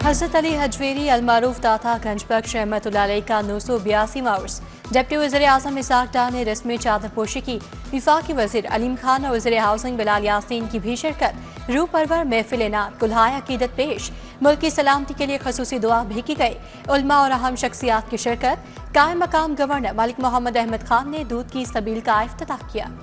हजरत अली हजवेरी अलमारूफ दाता गंजबख्श रहमतुल्लाह अलैह का 982वां उर्स डिप्टी वज़ीर आज़म इसाक डार ने रस्मी चादरपोशी की। वफाकी वज़ीर अलीम खान और वज़ीर हाउसिंग बिलाल यासीन की भी शिरकत। रूह परवर महफिल नात कुल्हाय अकीदत पेश। मुल्क की सलामती के लिए खसूसी दुआ भी की गई। उलमा और अहम शख्सियात की शिरकत। कायम मकाम गवर्नर मलिक मोहम्मद अहमद खान ने दूध की सबील का इफ्तिताह किया।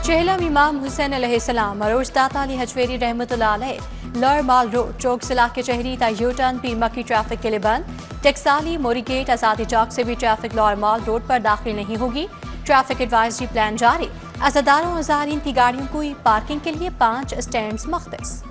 चेहलम इमाम हुसैन अलैहिस्सलाम और दाता अली हजवेरी रहमतुल्लाह अलैह लॉर माल रोड चौक से लाके चहरी ता यू टर्न पीर मक्की ट्रैफिक के लिए बंद। टेक्साली मोरी गेट आजादी चौक से भी ट्रैफिक लॉर माल रोड पर दाखिल नहीं होगी। ट्रैफिक एडवाइजरी प्लान जारी। अज़ादारों और ज़ारीन की गाड़ियों को पार्किंग के लिए 5 स्टैंड मख्तस।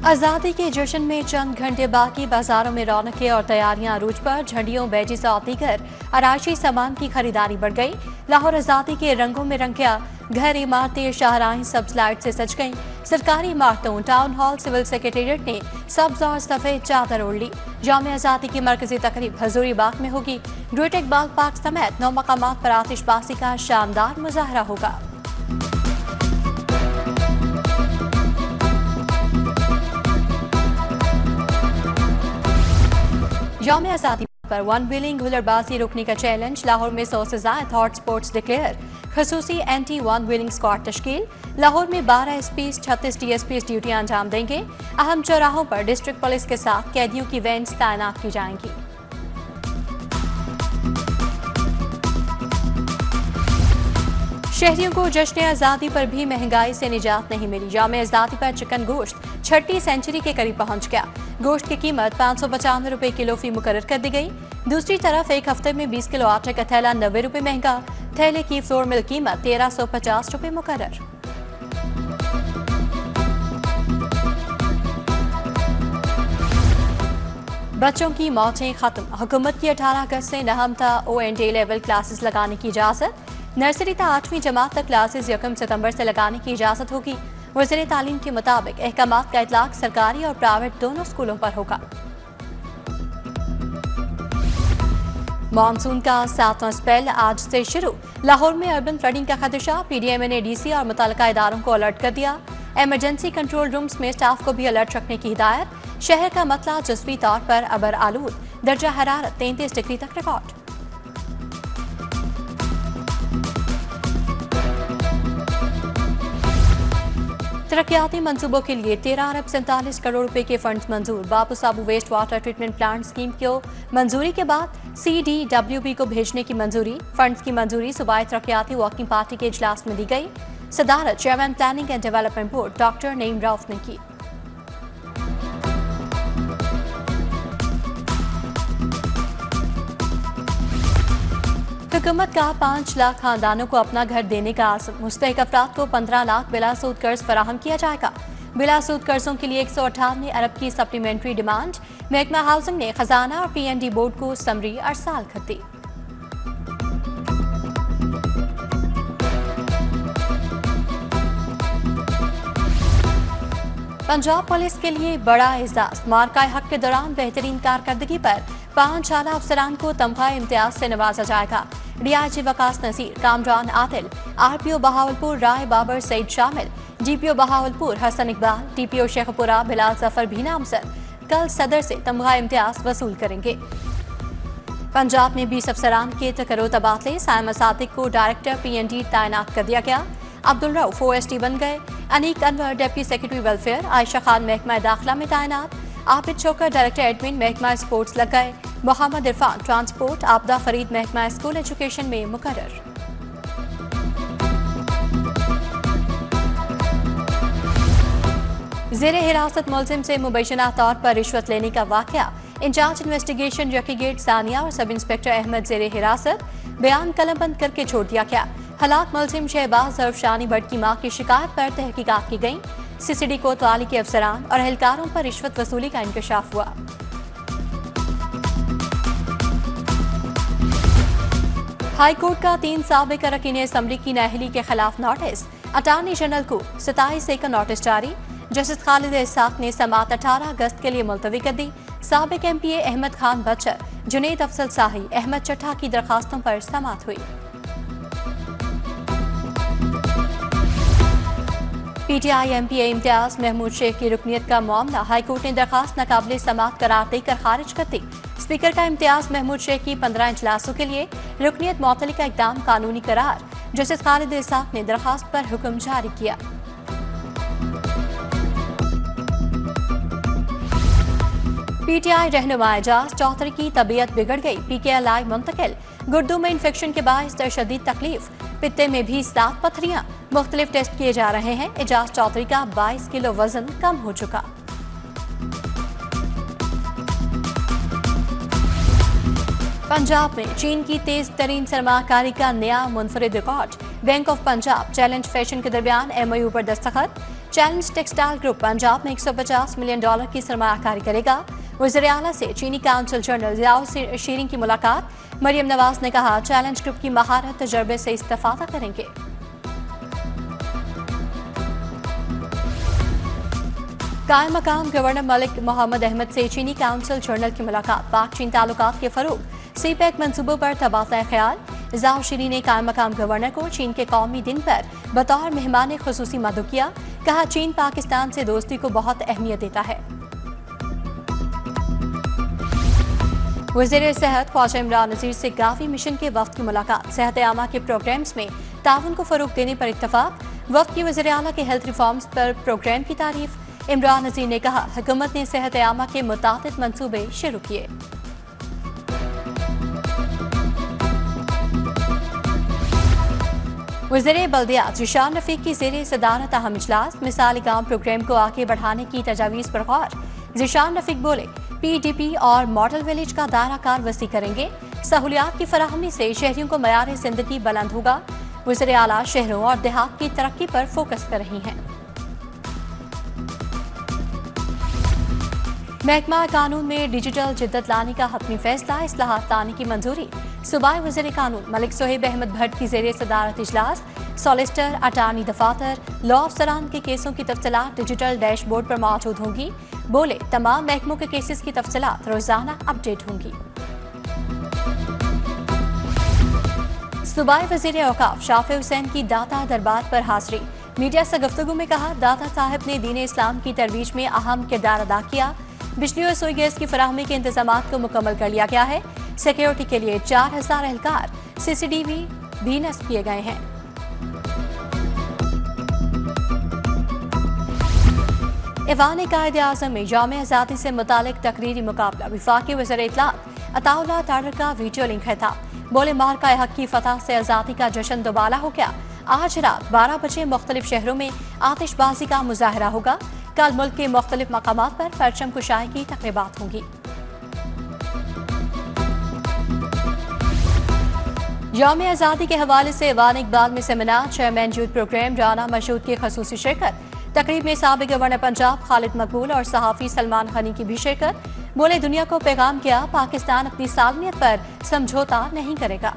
आज़ादी के जश्न में चंद घंटे बाकी बाजारों में रौनकें और तैयारियां अरूज पर। झंडियों बैजिस और दीगर आराइशी सामान की खरीदारी बढ़ गई। लाहौर आज़ादी के रंगों में रंग गया। घर इमारतें शाहराएं सब्ज लाइट से सज गईं। सरकारी इमारतों टाउन हॉल सिविल सेक्रेटेरिएट ने सब्ज और सफेद चादर ओढ़ ली। जामे आज़ादी की मरकजी तकरीब हजूरी बाग में होगी। ग्रेट इकबाल पार्क समेत 9 मकामात पर आतिशबाजी का शानदार मुजाहरा होगा। यौम आज़ादी पर वन व्हीलिंग हुलरबाजी रोकने का चैलेंज। लाहौर में 100 से ज़ायद हॉट स्पॉट्स डिक्लेयर। खसूसी एंटी वन व्हीलिंग स्क्वाड तश्कील। लाहौर में 12 एसपीज 36 डीएसपीज ड्यूटियां अंजाम देंगे। अहम चौराहों पर डिस्ट्रिक्ट पुलिस के साथ कैदियों की वैन्स तैनात की जाएंगी। शहरियों को जश्न आज़ादी पर भी महंगाई से निजात नहीं मिली। यौम आज़ादी पर चिकन गोश्त 6ठी सेंचुरी के करीब पहुंच गया। गोश्त की कीमत 595 रुपए किलो फी मुकर्रर कर दी गई। दूसरी तरफ एक हफ्ते में 20 किलो आटे का थैला 90 रुपए महंगा। थैले की फ्लोर मिल कीमत 1350 रुपए मुकर्रर। बच्चों की मौतें खत्म। हुकूमत की 18 अगस्त से नहम था OND लेवल क्लासेस लगाने की इजाजत। नर्सरी था 8वीं जमात तक क्लासेस 1 सितंबर से लगाने की इजाजत होगी। वज़ीर तालीम के मुताबिक अहकामात का इतलाक सरकारी और प्राइवेट दोनों स्कूलों पर होगा। मानसून का 7वां स्पेल आज से शुरू। लाहौर में अर्बन फ्लडिंग का खदशा। PDMA ने DC और मुतल्लिका इदारों को अलर्ट कर दिया। इमरजेंसी कंट्रोल रूम्स में स्टाफ को भी अलर्ट रखने की हिदायत। शहर का मतला जज़वी तौर पर अबर आलूद। दर्जा हरारत 33 डिग्री तक रिकॉर्ड। तरक्याती मंसूबों के लिए 13 अरब 47 करोड़ रुपए के फंड्स मंजूर। Babu Sabu waste water treatment plant scheme को मंजूरी के बाद CDWB को भेजने की मंजूरी। फंड्स की मंजूरी सूबाई तरक्याती वर्किंग पार्टी के इजलास में दी गई। सदारत chairman planning and development board doctor Naeem Rauf ने की। हुकूमत का 5 लाख खानदानों को अपना घर देने का आज़म। मुस्तहिक अफराद को 15 लाख बिलासूद कर्ज फराहम किया जाएगा। बिलासूद कर्जों के लिए 198 अरब की सप्लीमेंट्री डिमांड। महकमा हाउसिंग ने खजाना और PND बोर्ड को समरी अरसाल कर दी। पंजाब पुलिस के लिए बड़ा एजाज। मार्का हक के दौरान बेहतरीन कारकर्दगी पर 5 आला अफसरान को तमगा इम्तियाज से नवाजा जाएगा। DIG वकास नसीर, कामरान आदिल, RPO बहावलपुर राय बाबर सईद शामिल। GPO बहावलपुर हसन इकबाल, TPO शेखपुरा बिलाल जफर भी नामजद। कल सदर से तमगा इम्तियाज वसूल करेंगे। पंजाब में 20 अफसरान के तकरो तबादले। सायमा सादिक को डायरेक्टर PND तैनात कर दिया गया। अब्दुल रऊफ OSD बन गए। Aneeq Anwar deputy secretary welfare. Ayesha Khan महकमा दाखिला में तैनात। आबिद चौकर डायरेक्टर एडमिन महकमा स्पोर्ट्स लग गए। मोहम्मद इरफान ट्रांसपोर्ट। आपदा फरीद महकमा स्कूल एजुकेशन में मुकर्रर। ज़ेरे हिरासत मुलजिम से मुबैशना तौर पर रिश्वत लेने का वाकया। इंचार्ज इन्वेस्टिगेशन जकी गेट सानिया और सब इंस्पेक्टर अहमद ज़ेरे हिरासत। बयान कलमबंद करके छोड़ दिया गया। हलाक मुलजिम शहबाज ज़रफ़शानी भट्ट की मां की शिकायत पर तहकीकात की गई। CCD कोतवाली के अफसरान और एहलकारों पर रिश्वत वसूली का इंकशाफ हुआ। हाई कोर्ट का 3 साबिक अरकान असम्बली की नाअहली के खिलाफ नोटिस। अटॉर्नी जनरल को 27 का नोटिस जारी। जस्टिस खालिद इसाक ने समात 18 अगस्त के लिए मुलतवी कर दी। साबिक MPA अहमद खान बच्चर, जुनैद अफसल शाही, अहमद चट्टा की दरखास्तों पर समात हुई। PTI MP इम्तियाज महमूद शेख की रुकनीत का मामला हाईकोर्ट ने दरखास्त नाकाबिले समाअत करार देकर खारिज कर दी। स्पीकर का इम्तियाज महमूद शेख की 15 इजलासों के लिए रुकनीत मुअत्तली का इकदाम कानूनी करार। जस्टिस खालिद इसाक ने दरखास्त पर हुक्म जारी किया। PTI रहनुमा एजाज चौधरी की तबीयत बिगड़ गई, PKLI मुंतकिल। गुर्दों में इन्फेक्शन के बायस शदीद तकलीफ, पित्ते में भी 7 पत्थरियां। मुख्तलिफ टेस्ट किए जा रहे हैं। एजाज चौधरी का 22 किलो वजन कम हो चुका। पंजाब में चीन की तेज तरीन सरमाकारी का नया मुनफरिद record. Bank of Punjab challenge fashion के दरमियान MOU पर दस्तखत। चैलेंज टेक्सटाइल ग्रुप पंजाब में $150 मिलियन की सरमाकारी करेगा। वज़ीर आला से चीनी काउंसिल जनरल जियाओ शीरिंग की मुलाकात। मरियम नवाज ने कहा चैलेंज ग्रुप की महारत तजर्बे से इस्तेफादा करेंगे। कायम मकाम गवर्नर मलिक मोहम्मद अहमद से चीनी काउंसिल जनरल की मुलाकात। पाक चीन ताल्लुकात के फरोग, CPEC मंसूबों पर तबादला ख्याल। जियाओ शीरिंग ने कायम मकाम गवर्नर को चीन के कौमी दिन पर बतौर मेहमान खुसूसी मदु किया। कहा चीन पाकिस्तान से दोस्ती को बहुत अहमियत देता है। वज़ीर सेहत ख्वाजा इमरान नज़ीर से गावी मिशन के वफ्द की मुलाकात। सेहत आमा के प्रोग्राम्स में ताउन को फरोग देने पर इत्तफाक। वफ्द की वज़ीर आला के हेल्थ रिफॉर्म्स पर प्रोग्राम की तारीफ। इमरान नज़ीर ने कहा हुकूमत ने सेहत आमा के मुताबिक मंसूबे शुरू किए। वज़ीर बल्दियात ज़ीशान रफ़ीक की ज़ेरे सदारत अहम इजलास। मिसाली गांव प्रोग्राम को आगे बढ़ाने की तजावीज़ पर गौर। ज़ीशान रफ़ीक बोले PDP और मॉडल विलेज का दायरा कार वसी करेंगे। सहूलियात की फराहमी से शहरियों को मयार जिंदगी बुलंद होगा। वज़ीर आला शहरों और देहात की तरक्की पर फोकस कर रही हैं। महकमा कानून में डिजिटल जिद्दत लाने का हतमी फैसला। इस्लाहात लाने की मंजूरी। सूबाई वज़ीर कानून मलिक सोहेब अहमद भट्ट की ज़ेरे सदारत इजलास। सॉलिसिटर, अटार्नी दफातर, लॉ अफसरान के केसों की तफसीलात डिजिटल डैशबोर्ड पर मौजूद होंगी। बोले तमाम महकमों के केसेस की तफसीलात रोजाना अपडेट होंगी। सूबाई वज़ीर औकाफ शाफे हुसैन की दाता दरबार पर हाजिरी। मीडिया से गुफ्तगू में कहा दाता साहब ने दीन इस्लाम की तरवीज में अहम किरदार अदा किया। बिजली और रसोई गैस की फराहमी के इंतजाम को मुकम्मल कर लिया गया है। सिक्योरिटी के लिए 4000 एहलकार CCTV भी नस्ब किए गए हैं। ऐवान कायद आज़म में यौम आज़ादी से मुतालिक तकरीरी मुकाबला। वफाकी वज़ीर इत्तलात अताउल्लाह तारर का वीडियो लिंक है था। बोले मार्का हक की फतह से आज़ादी का जश्न दोबारा हो गया। आज रात 12 बजे मुख्तलिफ शहरों में आतिशबाजी का मुजाहरा होगा। कल मुल्क के मुख्तलिफ मकामात पर परचम कुशाई की तकरीबात होंगी। यौम आज़ादी के हवाले से ऐवान इकबाल में seminar. Chairman youth programme Rana Mashhood की खसूसी शिरकत। तकरीब में साबिक गवर्नर पंजाब खालिद मकबूल और सहाफ़ी सलमान खनी की भी शिरकत। बोले दुनिया को पैगाम किया पाकिस्तान अपनी सालमियत पर समझौता नहीं करेगा।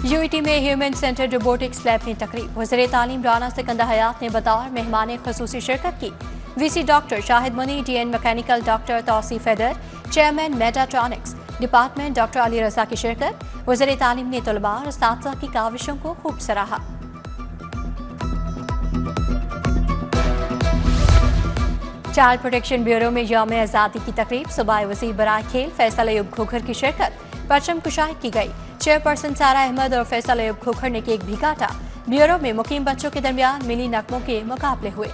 UET में ह्यूमन सेंटर रोबोटिक्स लैब की तकरीब। वज़ीर तालीम राना सिकंदर हयात ने बतौर मेहमान खसूसी शिरकत की। VC doctor Shahid Muni, DN mechanical doctor Tauseef Haider, chairman mechatronics department doctor Ali Raza की शिरकत। वज़ीर तालीम ने तलबा और उस्ताद की काविशों को खूब सराहा। चाइल्ड प्रोटेक्शन ब्यूरो में यौम आज़ादी की तकरीब। सूबाई वज़ीर बराए खेल फैसल अयूब खोखर की शिरकत। परचम कुशाई की गई। चेयरपर्सन सारा अहमद और फैसल अयूब खोखर ने केक भी काटा। ब्यूरो में मुकीम बच्चों के दरमियान मिली नगमों के मुकाबले हुए।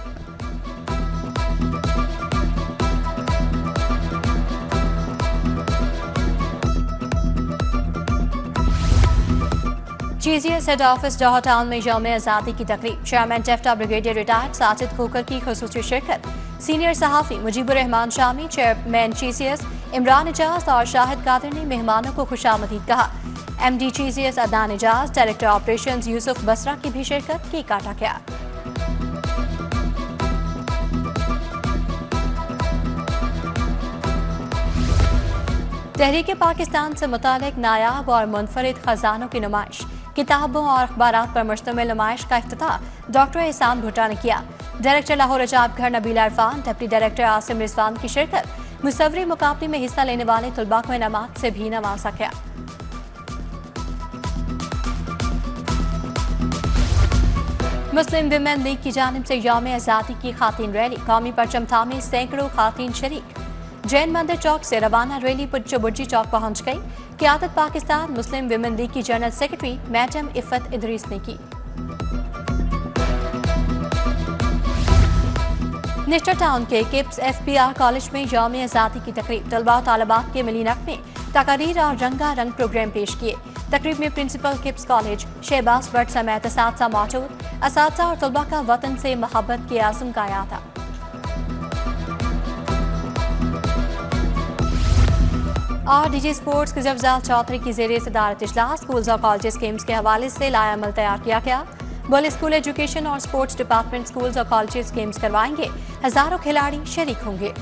GCS head office Johar town में यौम आज़ादी की तकरीब। चेयरमैन टेफ्टा ब्रिगेडियर रिटायर्ड साजिद खोखर की खसूसी शिरकत। सीनियर सहाफ़ी मुजीबुर रहमान शामी, चेयरमैन GCS इमरान एजाज और शाहिद कादिर ने मेहमानों को खुशामदीद कहा। MD GCS Adnan Ejaz, director operations Yousuf Basra की भी शिरकत। केक काटा गया। तहरीक पाकिस्तान से मुतालिक नायाब और मुनफरिद खजानों की नुमाइश। किताबों और अखबारात पर मुश्तमिल नुमाइश का इफ्तिताह डॉक्टर एहसान भुट्टा ने किया। डायरेक्टर लाहौर अजाब घर नबीला इरफान, डिप्टी डायरेक्टर आसिम रिजवान की शिरकत। मुसव्वरी मुकाबले में हिस्सा लेने वाले तुलबा को इनामात से भी नवाजा गया। मुस्लिम विमेन लीग की जानिब से यौम आज़ादी की खातीन रैली, कौमी परचम थामे सैकड़ों खातीन शरीक। जैन मंदिर चौक से रवाना रैली बुर्जी चौक पहुंच गई। क़यादत पाकिस्तान मुस्लिम विमेन लीग की general secretary madam Iffat Idris ने की। निस्टर टाउन के किप्स FPR कॉलेज में यौम आज़ादी की तकरीब, तलबा और तालिबात के मिलीनक में तकारीर और रंगारंग प्रोग्राम पेश किए। तकरीब में प्रिंसिपल किप्स कॉलेज शहबाज भट्ट समेत असातिज़ा मौजूद। असातिज़ा और तलबा का वतन से मोहब्बत के आज़म गाया था। और डीजी स्पोर्ट्स के जफजाल चौधरी की ज़ेरे सदारत इजलास स्कूल्स और कॉलेज गेम्स के हवाले से लायामल तैयार किया गया। बोले स्कूल एजुकेशन और स्पोर्ट्स डिपार्टमेंट स्कूल्स और कॉलेज गेम्स करवाएंगे, हजारों खिलाड़ी शरीक होंगे।